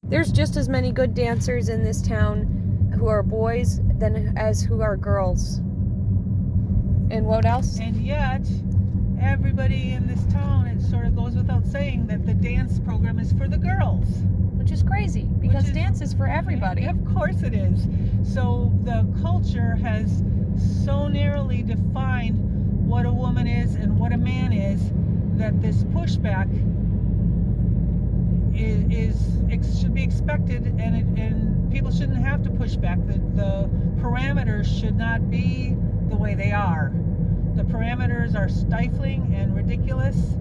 There's just as many good dancers in this town who are boys as who are girls. And what else? And yet, everybody in this town, it sort of goes without saying that the dance program is for the girls. Which is crazy, because dance is for everybody. Of course it is. So the culture has so narrowly defined what a woman is and what a man is that this pushback should be expected, and people shouldn't have to push back. The parameters should not be the way they are. The parameters are stifling and ridiculous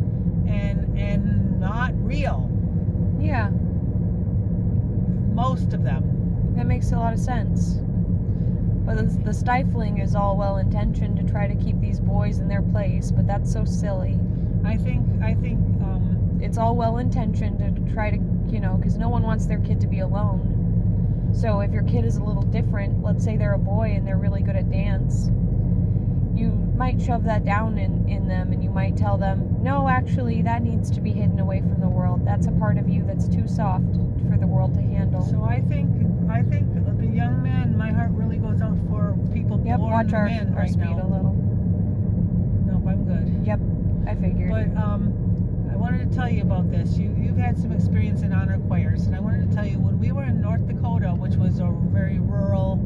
and not real. Yeah. Most of them. That makes a lot of sense. But the stifling is all well-intentioned to try to keep these boys in their place, but that's so silly. I think it's all well-intentioned to try to, because no one wants their kid to be alone. So if your kid is a little different, let's say they're a boy and they're really good at dance, you might shove that down in them, and you might tell them, no, actually, that needs to be hidden away from the world. That's a part of you that's too soft for the world to handle. So I think the young men, my heart really goes out for people born watch men our right speed now. a little. Nope, I'm good. Yep, I figured. But I wanted to tell you about this. You've had some experience in honor choirs, and I wanted to tell you, when we were in North Dakota, which was a very rural,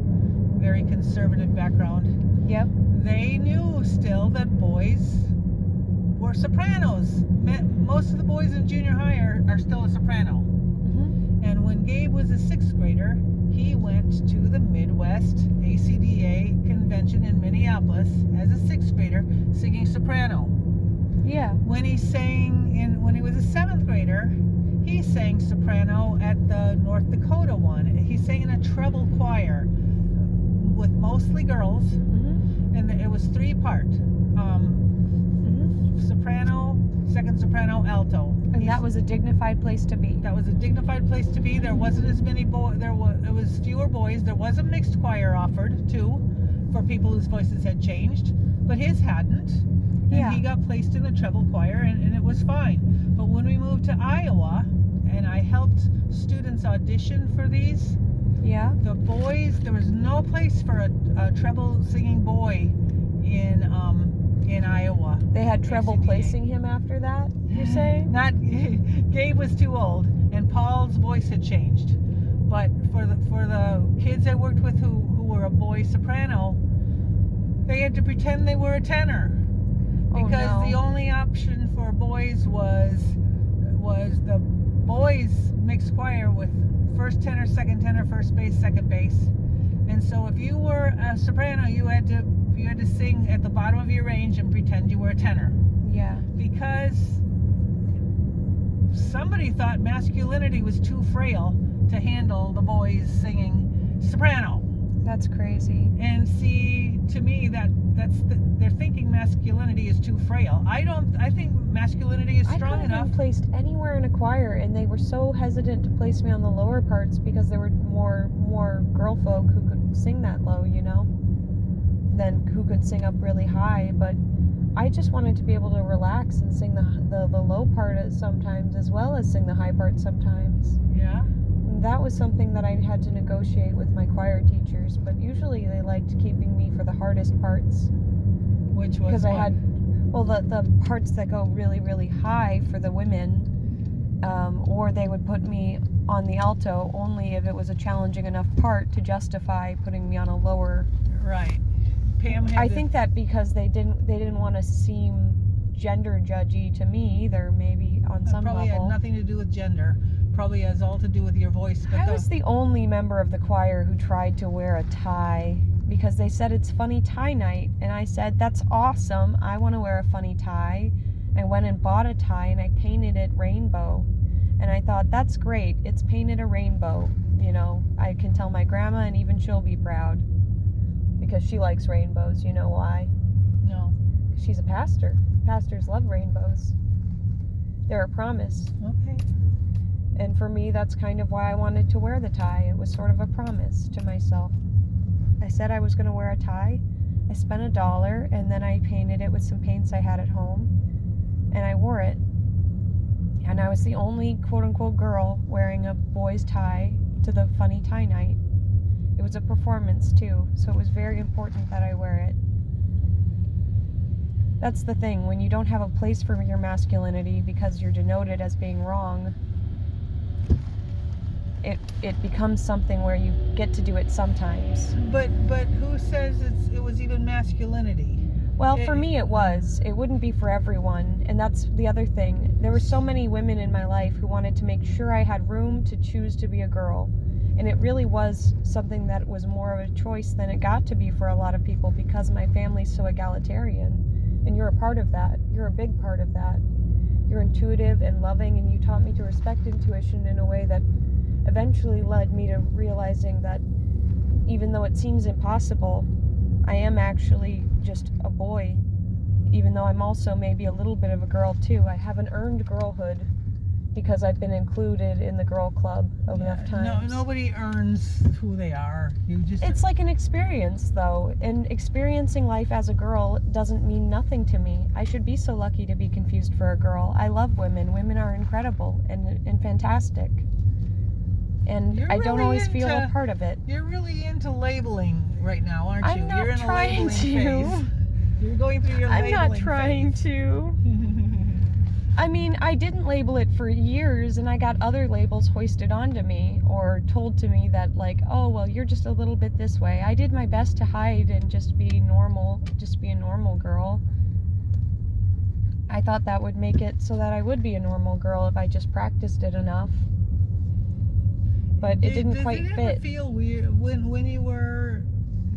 very conservative background, yep, they knew still that boys were sopranos. Most of the boys in junior high are still a soprano. mm-hmm. And when Gabe was a 6th grader, he went to the Midwest ACDA convention in Minneapolis as a 6th grader singing soprano. Yeah. When he was a 7th grader, he sang soprano at the North Dakota one. He sang in a treble choir with mostly girls, mm-hmm. and it was 3-part. Mm-hmm. Soprano, second soprano, alto. And that was a dignified place to be. That was a dignified place to be. There wasn't as many boys. It was fewer boys. There was a mixed choir offered too, for people whose voices had changed, but his hadn't. And he got placed in the treble choir, and it was fine. But when we moved to Iowa, and I helped students audition for these, the boys, there was no place for a treble singing boy in Iowa. They had trouble placing him after that, you're saying? Not Gabe was too old, and Paul's voice had changed. But for the kids I worked with who were a boy soprano, they had to pretend they were a tenor. Because the only option for boys was the boys mixed choir with first tenor, second tenor, first bass, second bass. And so if you were a soprano, you had to sing at the bottom of your range and pretend you were a tenor. Yeah. Because somebody thought masculinity was too frail to handle the boys singing soprano. That's crazy. And see, to me, they're thinking masculinity is too frail. I think masculinity is strong enough. I could have been placed anywhere in a choir, and they were so hesitant to place me on the lower parts because there were more girl folk who could sing that low, than who could sing up really high. But I just wanted to be able to relax and sing the low part sometimes, as well as sing the high part sometimes. Yeah. That was something that I had to negotiate with my choir teachers, but usually they liked keeping me for the hardest parts. Which was because I had, the parts that go really, really high for the women, or they would put me on the alto only if it was a challenging enough part to justify putting me on a lower. Right. Pam had I think that because they didn't want to seem gender judgy to me either, maybe on some level. Probably had nothing to do with gender. Probably has all to do with your voice. But I was the only member of the choir who tried to wear a tie because they said it's funny tie night, and I said, that's awesome, I want to wear a funny tie. I went and bought a tie and I painted it rainbow, and I thought, that's great, it's painted a rainbow, I can tell my grandma, and even she'll be proud because she likes rainbows. You know why? No. She's a pastor. Pastors love rainbows. They're a promise. Okay. And for me, that's kind of why I wanted to wear the tie. It was sort of a promise to myself. I said I was going to wear a tie. I spent $1, and then I painted it with some paints I had at home, and I wore it. And I was the only quote-unquote girl wearing a boy's tie to the funny tie night. It was a performance too, so it was very important that I wear it. That's the thing, when you don't have a place for your masculinity because you're denoted as being wrong, it becomes something where you get to do it sometimes. But who says it was even masculinity? Well, for me it was. It wouldn't be for everyone, and that's the other thing. There were so many women in my life who wanted to make sure I had room to choose to be a girl. And it really was something that was more of a choice than it got to be for a lot of people because my family's so egalitarian. And you're a part of that. You're a big part of that. You're intuitive and loving, and you taught me to respect intuition in a way that eventually led me to realizing that even though it seems impossible, I am actually just a boy. Even though I'm also maybe a little bit of a girl too. I haven't earned girlhood because I've been included in the girl club enough times. No, nobody earns who they are. It's like an experience, though, and experiencing life as a girl doesn't mean nothing to me. I should be so lucky to be confused for a girl. I love women. Women are incredible and fantastic. And I don't always feel a part of it. You're really into labeling right now, aren't you? I'm not You're in trying a labeling phase. You're going through your labeling phase. I'm not trying to. I mean, I didn't label it for years, and I got other labels hoisted onto me or told to me that, like, oh, well, you're just a little bit this way. I did my best to hide and just be normal, just be a normal girl. I thought that would make it so that I would be a normal girl if I just practiced it enough. But it didn't quite fit. Did it ever feel weird when you were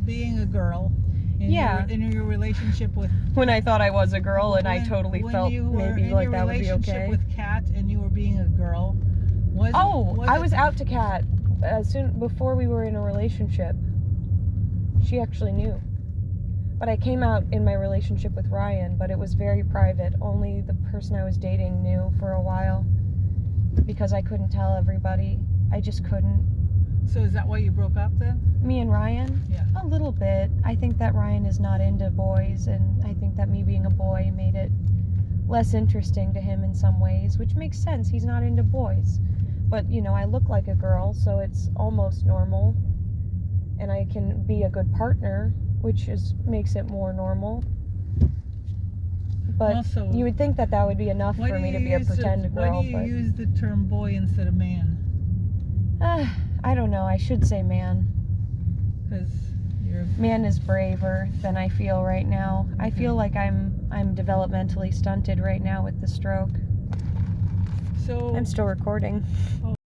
being a girl? In your relationship with... When I thought I was a girl and I totally felt maybe like that would be okay. When you were in your relationship with Kat and you were being a girl, I was out to Kat before we were in a relationship. She actually knew. But I came out in my relationship with Ryan, but it was very private. Only the person I was dating knew for a while because I couldn't tell everybody. I just couldn't. So is that why you broke up then? Me and Ryan? Yeah. A little bit. I think that Ryan is not into boys, and I think that me being a boy made it less interesting to him in some ways, which makes sense. He's not into boys. But, you know, I look like a girl, so it's almost normal. And I can be a good partner, which makes it more normal. But also, you would think that would be enough for me to be a pretend girl. Why do you use the term boy instead of man? I don't know. I should say man. Because man is braver than I feel right now. Okay. I feel like I'm developmentally stunted right now with the stroke. So I'm still recording. Oh.